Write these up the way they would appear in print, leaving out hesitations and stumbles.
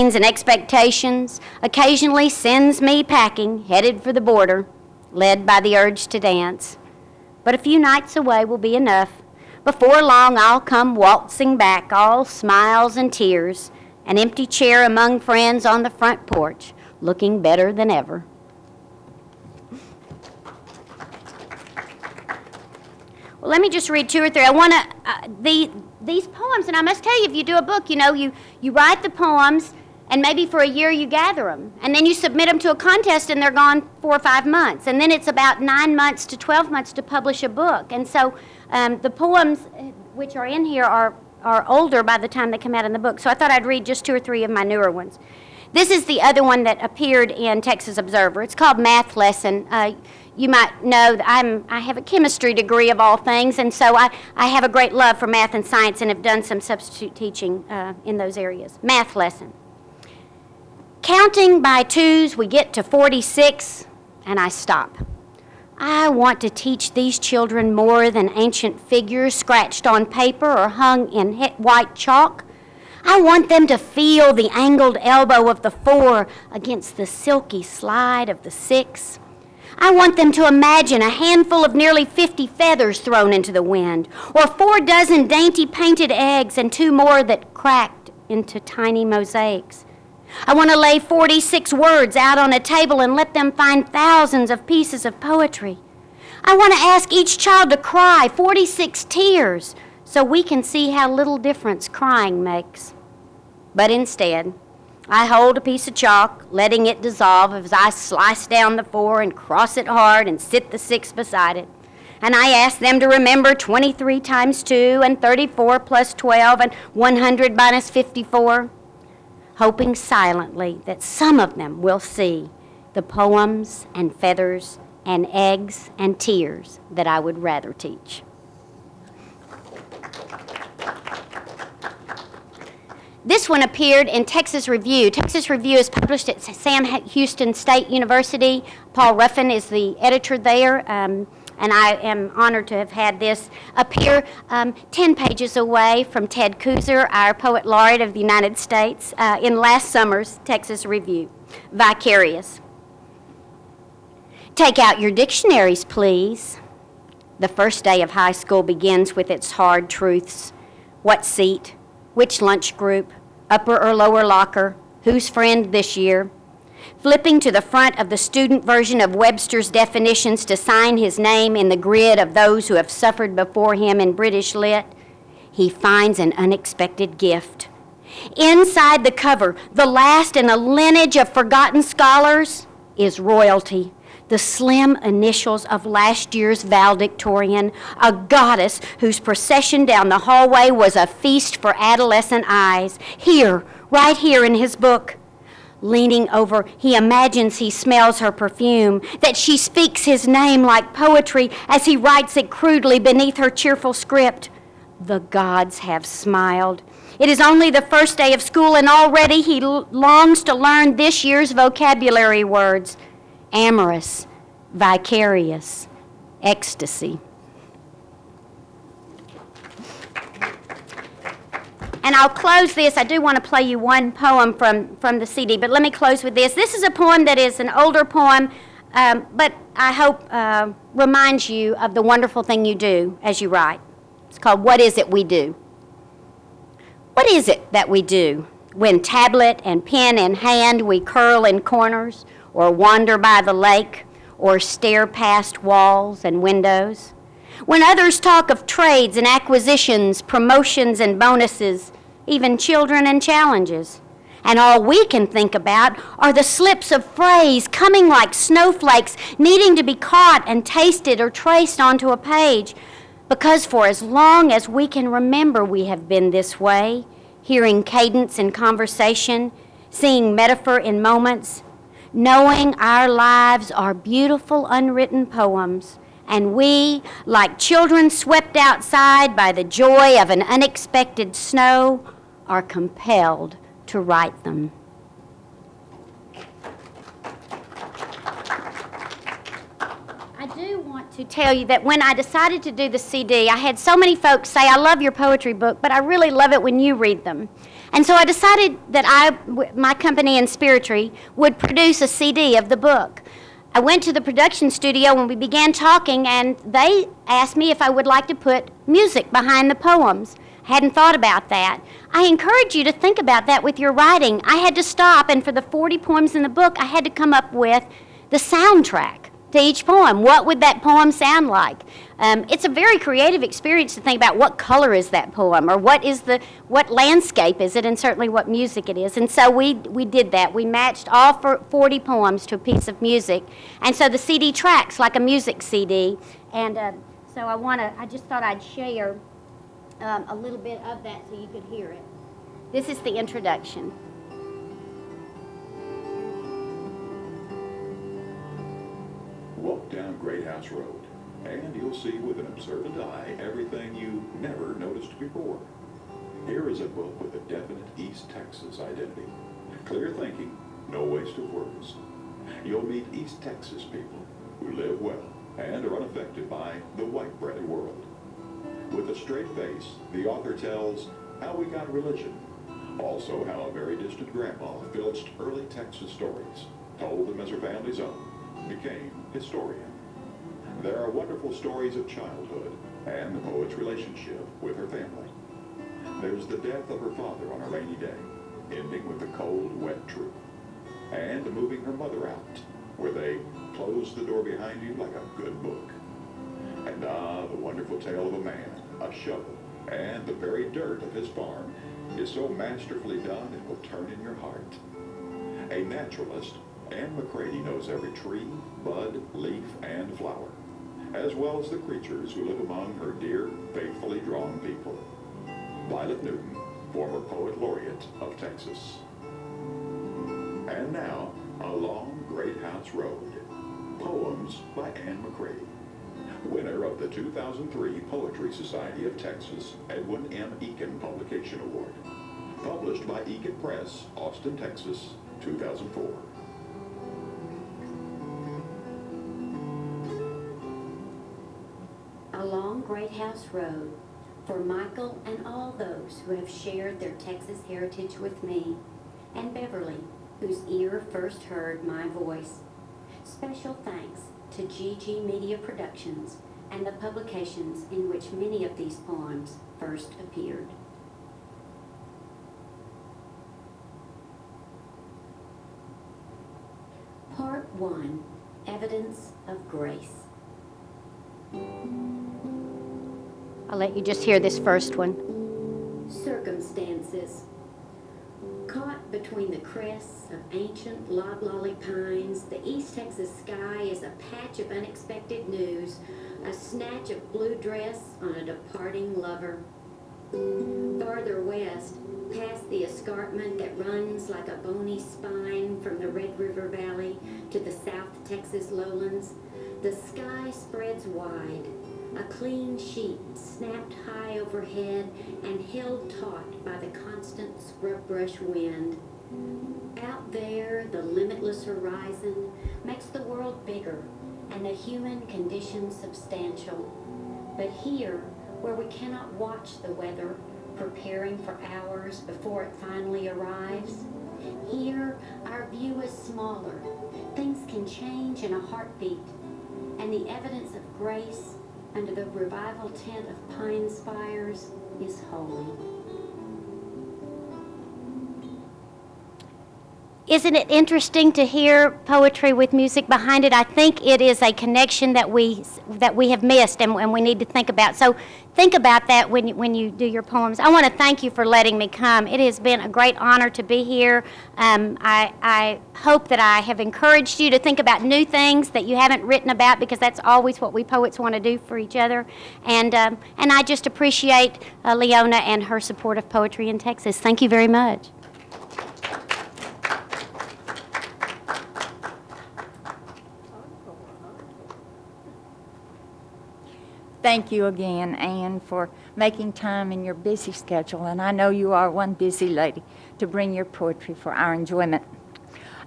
and expectations, occasionally sends me packing, headed for the border, led by the urge to dance. But a few nights away will be enough. Before long, I'll come waltzing back, all smiles and tears, an empty chair among friends on the front porch, looking better than ever. Well, let me just read two or three. I want to, these poems, and I must tell you, if you do a book, you write the poems, and maybe for a year you gather them, and then you submit them to a contest, and they're gone 4 or 5 months, and then it's about 9 months to 12 months to publish a book. And so the poems which are in here are older by the time they come out in the book. So I thought I'd read just 2 or 3 of my newer ones. This is the other one that appeared in Texas Observer. It's called Math Lesson. You might know that I have a chemistry degree of all things, and so I have a great love for math and science and have done some substitute teaching in those areas. Math Lesson. Counting by twos, we get to 46, and I stop. I want to teach these children more than ancient figures scratched on paper or hung in white chalk. I want them to feel the angled elbow of the 4 against the silky slide of the 6. I want them to imagine a handful of nearly 50 feathers thrown into the wind, or 4 dozen dainty painted eggs and 2 more that cracked into tiny mosaics. I want to lay 46 words out on a table and let them find thousands of pieces of poetry. I want to ask each child to cry 46 tears so we can see how little difference crying makes. But instead, I hold a piece of chalk, letting it dissolve as I slice down the 4 and cross it hard and sit the 6 beside it. And I ask them to remember 23 times 2 and 34 plus 12 and 100 minus 54, hoping silently that some of them will see the poems and feathers and eggs and tears that I would rather teach. This one appeared in Texas Review. Texas Review is published at Sam Houston State University. Paul Ruffin is the editor there, and I am honored to have had this appear 10 pages away from Ted Kooser, our Poet Laureate of the United States, in last summer's Texas Review. Vicarious. Take out your dictionaries, please. The first day of high school begins with its hard truths. What seat? Which lunch group, upper or lower locker, whose friend this year. Flipping to the front of the student version of Webster's definitions to sign his name in the grid of those who have suffered before him in British Lit, he finds an unexpected gift. Inside the cover, the last in a lineage of forgotten scholars, is royalty. The slim initials of last year's valedictorian, a goddess whose procession down the hallway was a feast for adolescent eyes. Here, right here in his book. Leaning over, he imagines he smells her perfume, that she speaks his name like poetry as he writes it crudely beneath her cheerful script. The gods have smiled. It is only the first day of school, and already he longs to learn this year's vocabulary words. Amorous, vicarious, ecstasy. And I'll close this. I do want to play you one poem from the CD, but let me close with this. This is a poem that is an older poem, but I hope reminds you of the wonderful thing you do as you write. It's called What Is It We Do? What is it that we do when tablet and pen in hand we curl in corners, or wander by the lake, or stare past walls and windows? When others talk of trades and acquisitions, promotions and bonuses, even children and challenges, and all we can think about are the slips of phrase coming like snowflakes, needing to be caught and tasted or traced onto a page, because for as long as we can remember we have been this way, hearing cadence in conversation, seeing metaphor in moments, knowing our lives are beautiful unwritten poems, and we, like children swept outside by the joy of an unexpected snow, are compelled to write them. I do want to tell you that when I decided to do the CD, I had so many folks say, I love your poetry book, but I really love it when you read them. And so I decided that my company Inspiritry would produce a CD of the book. I went to the production studio and we began talking, and they asked me if I would like to put music behind the poems. I hadn't thought about that. I encourage you to think about that with your writing. I had to stop, and for the 40 poems in the book, I had to come up with the soundtrack to each poem. What would that poem sound like? It's a very creative experience to think about what color is that poem, or what landscape is it, and certainly what music it is. And so we did that. We matched all 40 poems to a piece of music, and so the CD tracks like a music CD. And so I just thought I'd share a little bit of that so you could hear it. This is the introduction. Walk down Great House Road, and you'll see with an observant eye everything you never noticed before. Here is a book with a definite East Texas identity. Clear thinking, no waste of words. You'll meet East Texas people who live well and are unaffected by the white-breaded world. With a straight face, the author tells how we got religion, also how a very distant grandma filched early Texas stories, told them as her family's own, became historian. There are wonderful stories of childhood and the poet's relationship with her family. There's the death of her father on a rainy day, ending with the cold, wet truth, and moving her mother out, where they close the door behind you like a good book. And the wonderful tale of a man, a shovel, and the very dirt of his farm is so masterfully done it will turn in your heart. A naturalist, McCrady knows every tree, bud, leaf, and flower, as well as the creatures who live among her dear, faithfully drawn people. Violet Newton, former Poet Laureate of Texas. And now, Along Great House Road, poems by Anne McCrady, winner of the 2003 Poetry Society of Texas Edwin M. Eakin Publication Award, published by Eakin Press, Austin, Texas, 2004. Along Great House Road, for Michael and all those who have shared their Texas heritage with me, and Beverly, whose ear first heard my voice. Special thanks to GG Media Productions and the publications in which many of these poems first appeared. Part 1, Evidence of Grace. I'll let you just hear this first one. Circumstances. Caught between the crests of ancient loblolly pines, the East Texas sky is a patch of unexpected news, a snatch of blue dress on a departing lover. Farther west, past the escarpment that runs like a bony spine from the Red River Valley to the South Texas lowlands, the sky spreads wide, a clean sheet snapped high overhead and held taut by the constant scrub brush wind. Out there, the limitless horizon makes the world bigger and the human condition substantial. But here, where we cannot watch the weather, preparing for hours before it finally arrives, here our view is smaller. Things can change in a heartbeat, and the evidence of grace under the revival tent of pine spires is holy. Isn't it interesting to hear poetry with music behind it? I think it is a connection that we have missed and we need to think about. So think about that when you do your poems. I want to thank you for letting me come. It has been a great honor to be here. I hope that I have encouraged you to think about new things that you haven't written about, because that's always what we poets want to do for each other. And I just appreciate Leona and her support of poetry in Texas. Thank you very much. Thank you again, Anne, for making time in your busy schedule, and I know you are one busy lady, to bring your poetry for our enjoyment.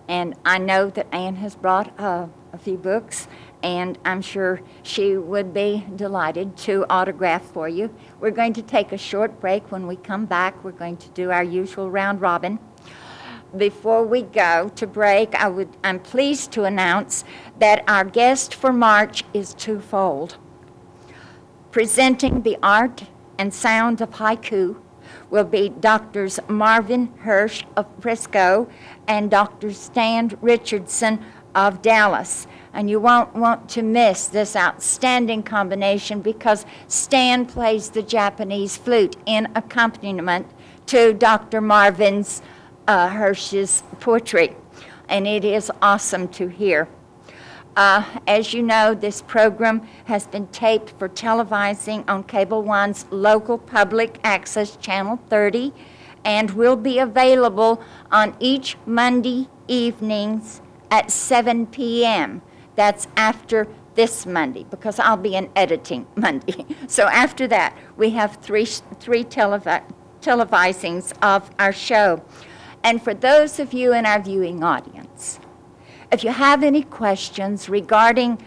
And I know that Anne has brought a few books, and I'm sure she would be delighted to autograph for you. We're going to take a short break. When we come back, we're going to do our usual round robin. Before we go to break, I'm pleased to announce that our guest for March is twofold. Presenting the art and sound of haiku will be Drs. Marvin Hirsch of Frisco and Dr. Stan Richardson of Dallas. And you won't want to miss this outstanding combination because Stan plays the Japanese flute in accompaniment to Dr. Marvin's Hirsch's poetry, and it is awesome to hear. As you know, this program has been taped for televising on Cable One's local public access channel 30 and will be available on each Monday evenings at 7 p.m. That's after this Monday, because I'll be in editing Monday. So after that, we have three televisings of our show. And for those of you in our viewing audience, if you have any questions regarding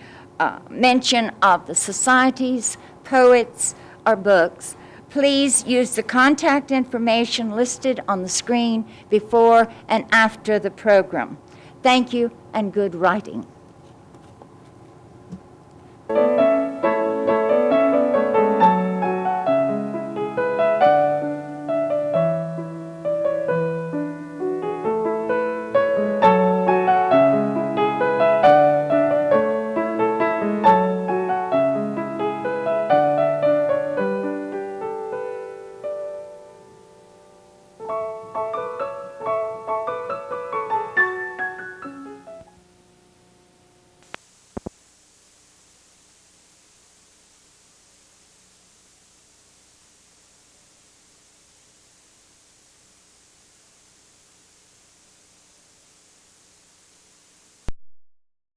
mention of the societies, poets, or books, please use the contact information listed on the screen before and after the program. Thank you and good writing.